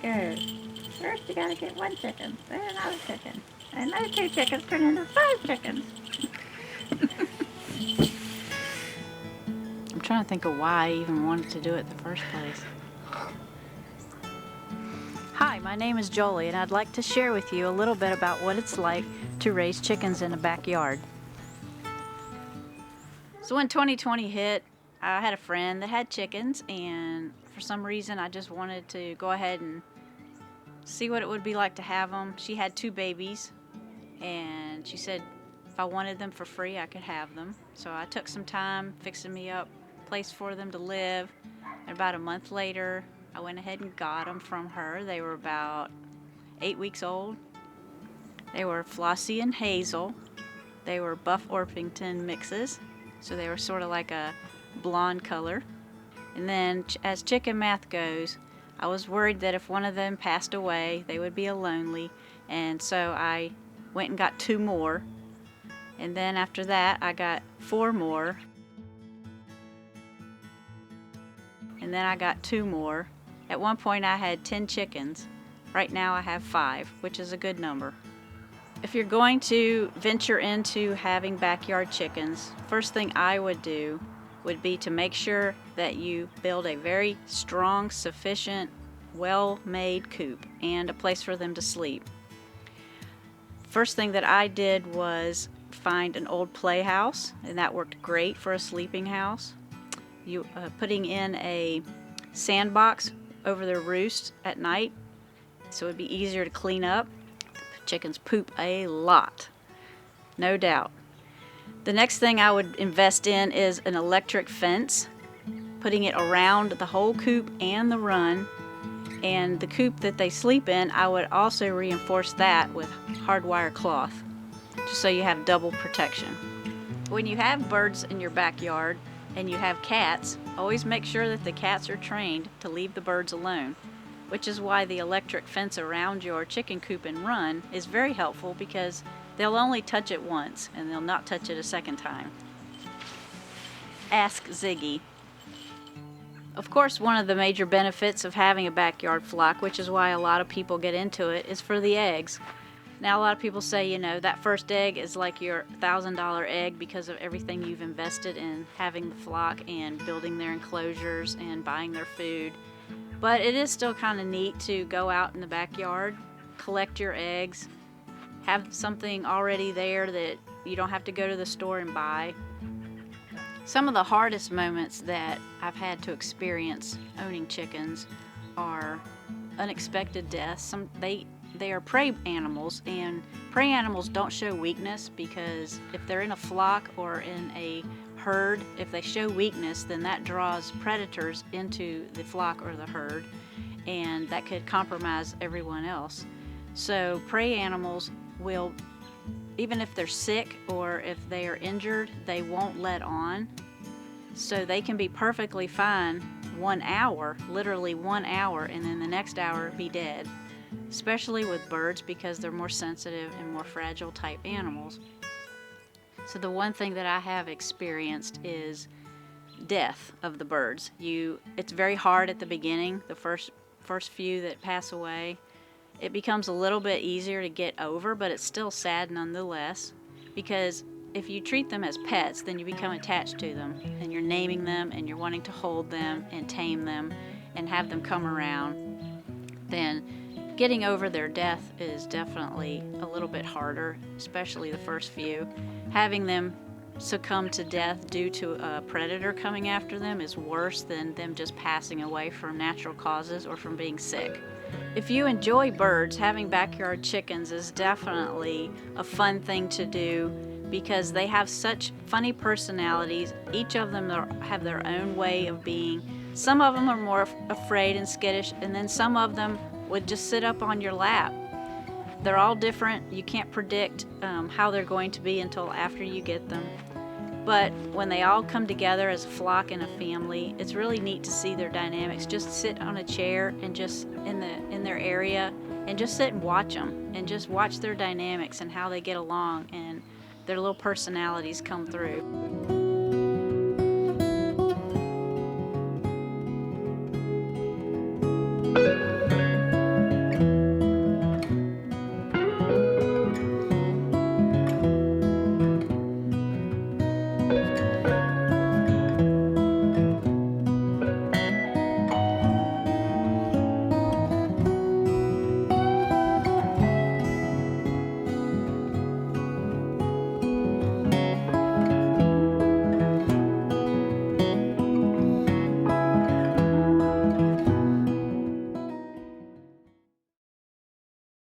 goes. First you gotta get one chicken, then another chicken. And those two chickens turn into 5 chickens. I'm trying to think of why I even wanted to do it in the first place. Hi, my name is Jolie, and I'd like to share with you a little bit about what it's like to raise chickens in a backyard. So when 2020 hit, I had a friend that had chickens, and for some reason I just wanted to go ahead and see what it would be like to have them. She had 2 babies, and she said if I wanted them for free I could have them. So I took some time fixing me up a place for them to live, and about a month later I went ahead and got them from her. They were about 8 weeks old. They were Flossie and Hazel. They were Buff Orpington mixes, so they were sort of like a blonde color. And then as chicken math goes, I was worried that if one of them passed away, they would be lonely, and so I went and got 2 more. And then after that, I got 4 more. And then I got 2 more. At one point I had 10 chickens. Right now I have 5, which is a good number. If you're going to venture into having backyard chickens, first thing I would do would be to make sure that you build a very strong, sufficient, well-made coop and a place for them to sleep. First thing that I did was find an old playhouse, and that worked great for a sleeping house. Putting in a sandbox over their roost at night, so it would be easier to clean up. Chickens poop a lot, no doubt. The next thing I would invest in is an electric fence, putting it around the whole coop and the run. And the coop that they sleep in, I would also reinforce that with hardwire cloth, just so you have double protection. When you have birds in your backyard and you have cats, always make sure that the cats are trained to leave the birds alone, which is why the electric fence around your chicken coop and run is very helpful, because they'll only touch it once and they'll not touch it a second time. Ask Ziggy. Of course, one of the major benefits of having a backyard flock, which is why a lot of people get into it, is for the eggs. Now, a lot of people say, you know, that first egg is like your $1,000 egg because of everything you've invested in having the flock and building their enclosures and buying their food. But it is still kind of neat to go out in the backyard, collect your eggs, have something already there that you don't have to go to the store and buy. Some of the hardest moments that I've had to experience owning chickens are unexpected deaths. They are prey animals, and prey animals don't show weakness, because if they're in a flock or in a herd, if they show weakness, then that draws predators into the flock or the herd, and that could compromise everyone else. So prey animals will, even if they're sick or if they are injured, they won't let on. So they can be perfectly fine 1 hour, literally 1 hour, and then the next hour be dead. Especially with birds, because they're more sensitive and more fragile type animals. So the one thing that I have experienced is death of the birds. It's very hard at the beginning, the first few that pass away. It becomes a little bit easier to get over, but it's still sad nonetheless, because if you treat them as pets, then you become attached to them, and you're naming them, and you're wanting to hold them and tame them and have them come around. Then getting over their death is definitely a little bit harder, especially the first few. Having them succumb to death due to a predator coming after them is worse than them just passing away from natural causes or from being sick. If you enjoy birds, having backyard chickens is definitely a fun thing to do, because they have such funny personalities. Each of them have their own way of being. Some of them are more afraid and skittish, and then some of them would just sit up on your lap. They're all different. You can't predict how they're going to be until after you get them. But when they all come together as a flock and a family, it's really neat to see their dynamics. Just sit on a chair and just in their area and just sit and watch them, and just watch their dynamics and how they get along, and their little personalities come through.